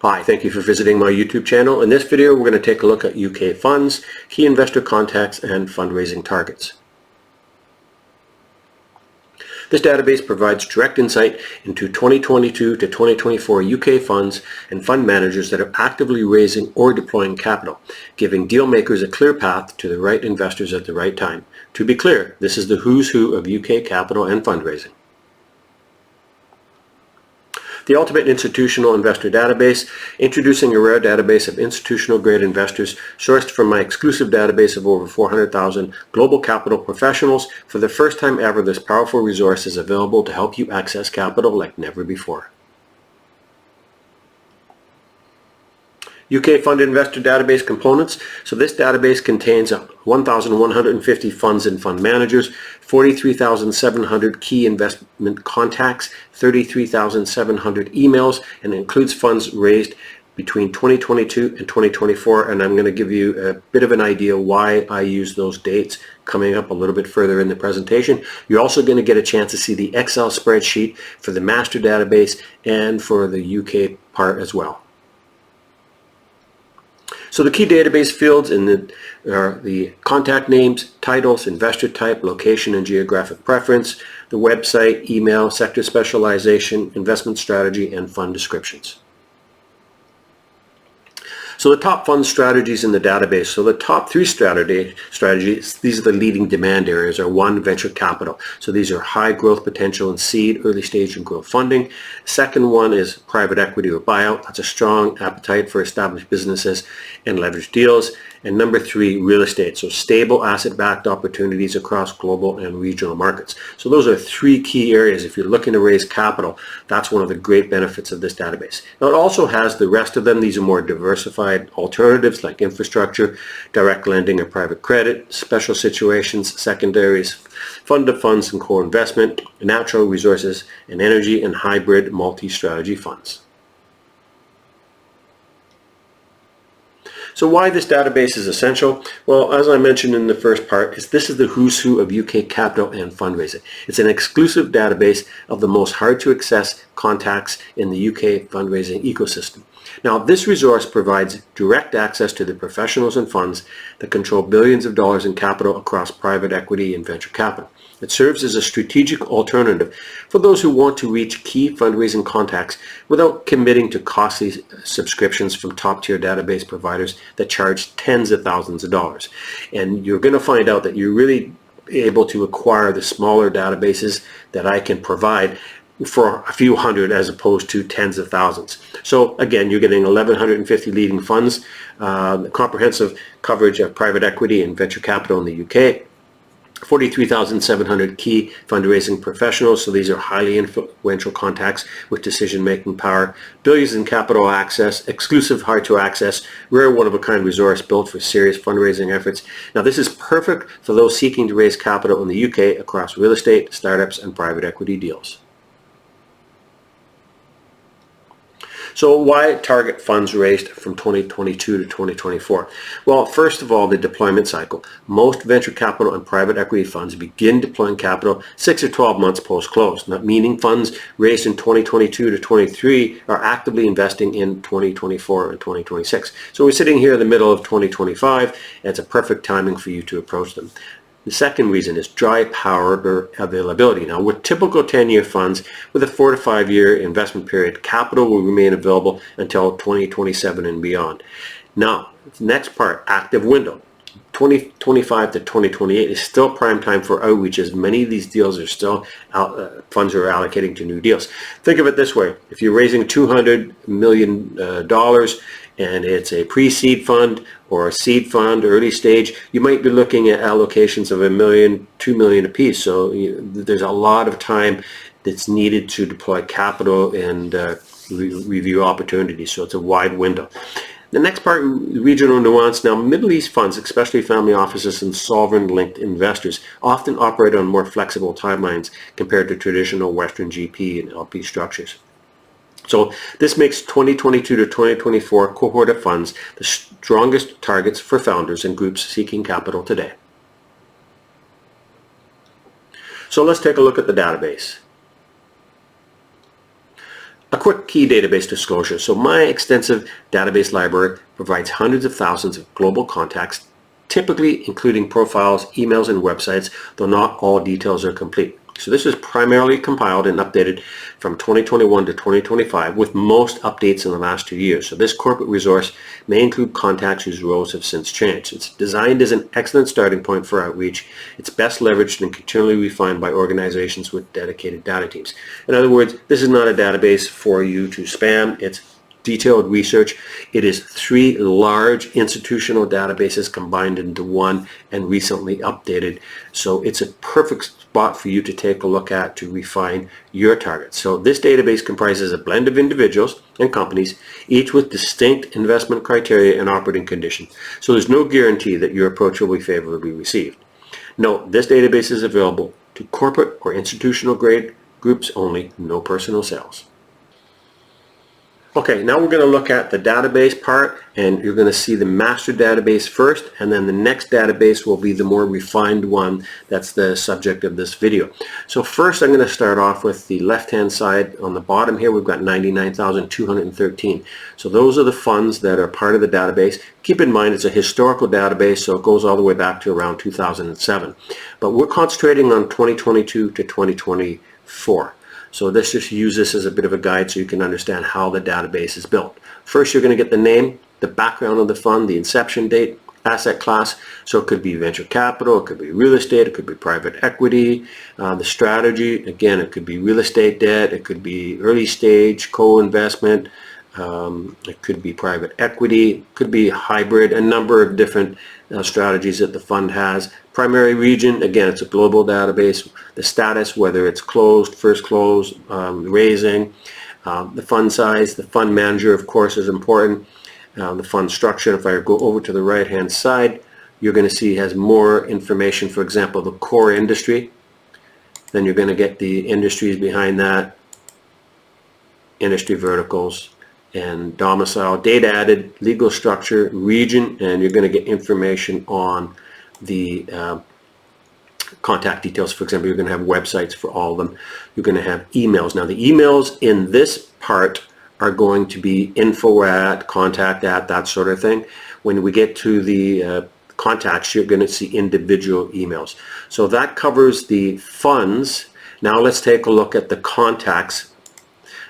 Hi, thank you for visiting my YouTube channel. In this video, we're going to take a look at UK funds, key investor contacts, and fundraising targets. This database provides direct insight into 2022 to 2024 UK funds and fund managers that are actively raising or deploying capital, giving deal makers a clear path to the right investors at the right time. To be clear, this is the who's who of UK capital and fundraising. The Ultimate Institutional Investor Database, introducing a rare database of institutional-grade investors sourced from my exclusive database of over 400,000 global capital professionals. For the first time ever, this powerful resource is available to help you access capital like never before. UK Fund Investor Database components. So this database contains 1,150 funds and fund managers, 43,700 key investment contacts, 33,700 emails, and includes funds raised between 2022 and 2024. And I'm going to give you a bit of an idea why I use those dates coming up a little bit further in the presentation. You're also going to get a chance to see the Excel spreadsheet for the master database and for the UK part as well. So the key database fields are the contact names, titles, investor type, location and geographic preference, the website, email, sector specialization, investment strategy, and fund descriptions. So the top fund strategies in the database. So the top three strategies, these are the leading demand areas, are one, venture capital. So these are high growth potential and seed, early stage and growth funding. Second one is private equity or buyout. That's a strong appetite for established businesses and leveraged deals. And number three, real estate. So stable asset-backed opportunities across global and regional markets. So those are three key areas. If you're looking to raise capital, that's one of the great benefits of this database. Now it also has the rest of them. These are more diversified alternatives like infrastructure, direct lending or private credit, special situations, secondaries, fund of funds and core investment, natural resources and energy, and hybrid multi-strategy funds. So why this database is essential? Well, as I mentioned in the first part, this is the who's who of UK capital and fundraising. It's an exclusive database of the most hard to access contacts in the UK fundraising ecosystem. Now, this resource provides direct access to the professionals and funds that control billions of dollars in capital across private equity and venture capital. It serves as a strategic alternative for those who want to reach key fundraising contacts without committing to costly subscriptions from top-tier database providers that charge tens of thousands of dollars. And you're going to find out that you're really able to acquire the smaller databases that I can provide for a few hundred as opposed to tens of thousands. So again, you're getting 1,150 leading funds, comprehensive coverage of private equity and venture capital in the UK, 43,700 key fundraising professionals, so these are highly influential contacts with decision-making power, billions in capital access, exclusive hard-to-access, rare one-of-a-kind resource built for serious fundraising efforts. Now this is perfect for those seeking to raise capital in the UK across real estate, startups, and private equity deals. So why target funds raised from 2022 to 2024? Well, first of all, the deployment cycle. Most venture capital and private equity funds begin deploying capital 6 or 12 months post-close, not meaning funds raised in 2022 to 23 are actively investing in 2024 and 2026. So we're sitting here in the middle of 2025, and it's a perfect timing for you to approach them. The second reason is dry powder availability. Now, with typical 10-year funds with a 4 to 5 year investment period, capital will remain available until 2027 and beyond. Now, the next part, active window. 2025 to 2028 is still prime time for outreach, as many of these deals are still funds are allocating to new deals. Think of it this way: if you're raising $200 million and it's a pre-seed fund or a seed fund, early stage, you might be looking at allocations of $1 million, $2 million apiece. So there's a lot of time that's needed to deploy capital and review opportunities. So it's a wide window. The next part, regional nuance. Now, Middle East funds, especially family offices and sovereign-linked investors, often operate on more flexible timelines compared to traditional Western GP and LP structures. So this makes 2022 to 2024 cohort of funds the strongest targets for founders and groups seeking capital today. So let's take a look at the database. A quick key database disclosure. So my extensive database library provides hundreds of thousands of global contacts, typically including profiles, emails, and websites, though not all details are complete. So this is primarily compiled and updated from 2021 to 2025, with most updates in the last 2 years. So this corporate resource may include contacts whose roles have since changed. It's designed as an excellent starting point for outreach. It's best leveraged and continually refined by organizations with dedicated data teams. In other words, this is not a database for you to spam. It's detailed research. It is 3 large institutional databases combined into one and recently updated. So it's a perfect spot for you to take a look at to refine your targets. So this database comprises a blend of individuals and companies, each with distinct investment criteria and operating conditions. So there's no guarantee that your approach will be favorably received. Note, this database is available to corporate or institutional grade groups only, no personal sales. Okay, now we're going to look at the database part, and you're going to see the master database first, and then the next database will be the more refined one that's the subject of this video. So first I'm going to start off with the left-hand side. On the bottom here we've got 99,213. So those are the funds that are part of the database. Keep in mind it's a historical database, so it goes all the way back to around 2007. But we're concentrating on 2022 to 2024. So let's just use this as a bit of a guide so you can understand how the database is built. First, you're going to get the name, the background of the fund, the inception date, asset class. So it could be venture capital, it could be real estate, it could be private equity, the strategy. Again, it could be real estate debt, it could be early stage, co-investment, it could be private equity, it could be hybrid, a number of different strategies that the fund has. Primary region, again, it's a global database. The status, whether it's closed, first close, raising, the fund size, the fund manager, of course, is important. The fund structure, if I go over to the right hand side, you're going to see it has more information. For example, the core industry. Then you're going to get the industries behind that, industry verticals, and domicile, data added, legal structure, region, and you're going to get information on the contact details. For example, you're going to have websites for all of them. You're going to have emails. Now the emails in this part are going to be info at, contact at, that sort of thing. When we get to the contacts, you're going to see individual emails. So that covers the funds. Now let's take a look at the contacts.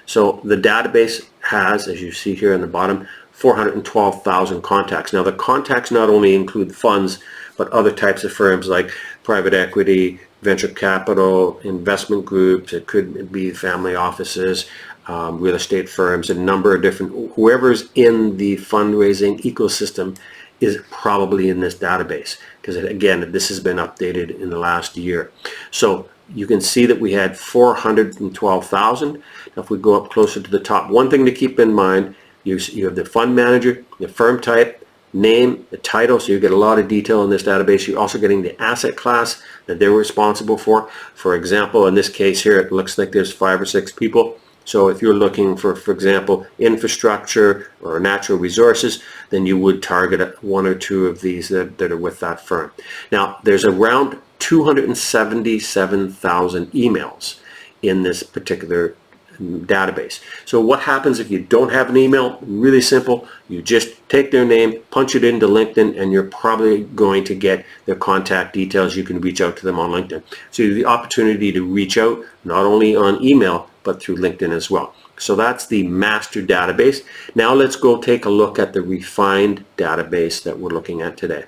So the database has, as you see here in the bottom, 412,000 contacts. Now the contacts not only include funds, but other types of firms like private equity, venture capital, investment groups. It could be family offices, real estate firms, a number of different, whoever's in the fundraising ecosystem is probably in this database, because again, this has been updated in the last year. So you can see that we had 412,000. Now if we go up closer to the top, one thing to keep in mind, you have the fund manager, the firm type, name, the title, so you get a lot of detail in this database. You're also getting the asset class that they're responsible for. For example, in this case here, it looks like there's 5 or 6 people. So if you're looking for example, infrastructure or natural resources, then you would target 1 or 2 of these that are with that firm. Now, there's around 277,000 emails in this particular database. So what happens if you don't have an email? Really simple. You just take their name, punch it into LinkedIn, and you're probably going to get their contact details. You can reach out to them on LinkedIn. So you have the opportunity to reach out not only on email, but through LinkedIn as well. So that's the master database. Now let's go take a look at the refined database that we're looking at today.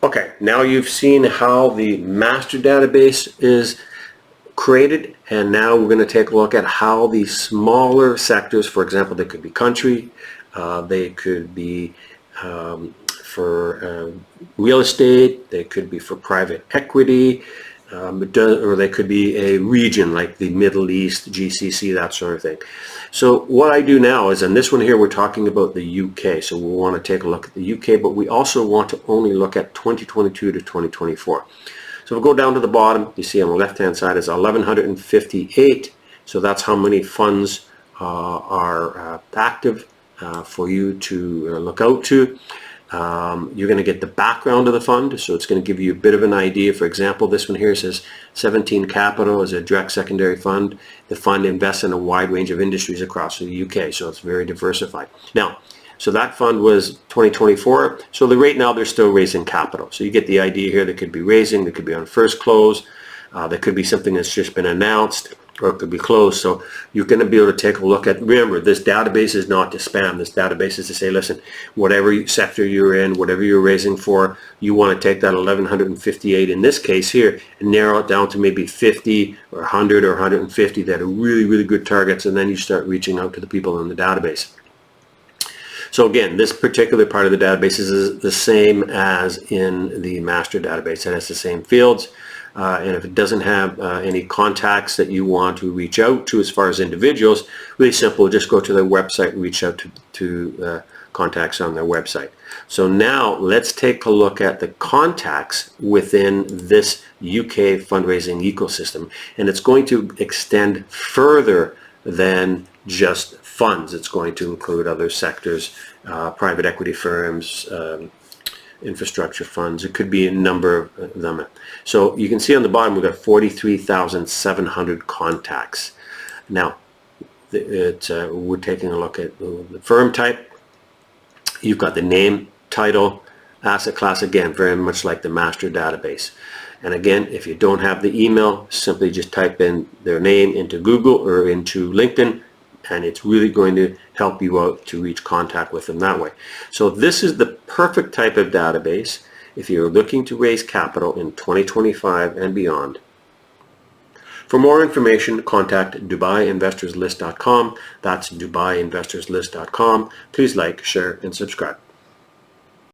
Okay, now you've seen how the master database is created, and now we're going to take a look at how the smaller sectors, for example, they could be country, they could be for real estate, they could be for private equity, or they could be a region like the Middle East, GCC, that sort of thing. So what I do now is, in this one here, we're talking about the UK. So we want to take a look at the UK, but we also want to only look at 2022 to 2024. So we'll go down to the bottom. You see on the left-hand side is 1,158. So that's how many funds are active for you to look out to. You're going to get the background of the fund, so it's going to give you a bit of an idea. For example, this one here says 17 Capital is a direct secondary fund. The fund invests in a wide range of industries across the UK, so it's very diversified. Now, so that fund was 2024. So the right now they're still raising capital. So you get the idea here. They could be raising, they could be on first close, there could be something that's just been announced, or it could be closed. So you're going to be able to take a look at, remember, this database is not to spam. This database is to say, listen, whatever sector you're in, whatever you're raising for, you want to take that 1158 in this case here and narrow it down to maybe 50 or 100 or 150 that are really, really good targets, and then you start reaching out to the people in the database. So again, this particular part of the database is the same as in the master database. It has the same fields. And if it doesn't have any contacts that you want to reach out to as far as individuals, really simple, just go to their website and reach out to contacts on their website. So now let's take a look at the contacts within this UK fundraising ecosystem. And it's going to extend further than just funds. It's going to include other sectors, private equity firms, infrastructure funds. It could be a number of them. So you can see on the bottom we've got 43,700 contacts. Now we're taking a look at the firm type. You've got the name, title, asset class, again very much like the master database. And again, if you don't have the email, simply just type in their name into Google or into LinkedIn, and it's really going to help you out to reach contact with them that way. So this is the perfect type of database if you're looking to raise capital in 2025 and beyond. For more information, contact DubaiInvestorsList.com. That's DubaiInvestorsList.com. Please like, share, and subscribe.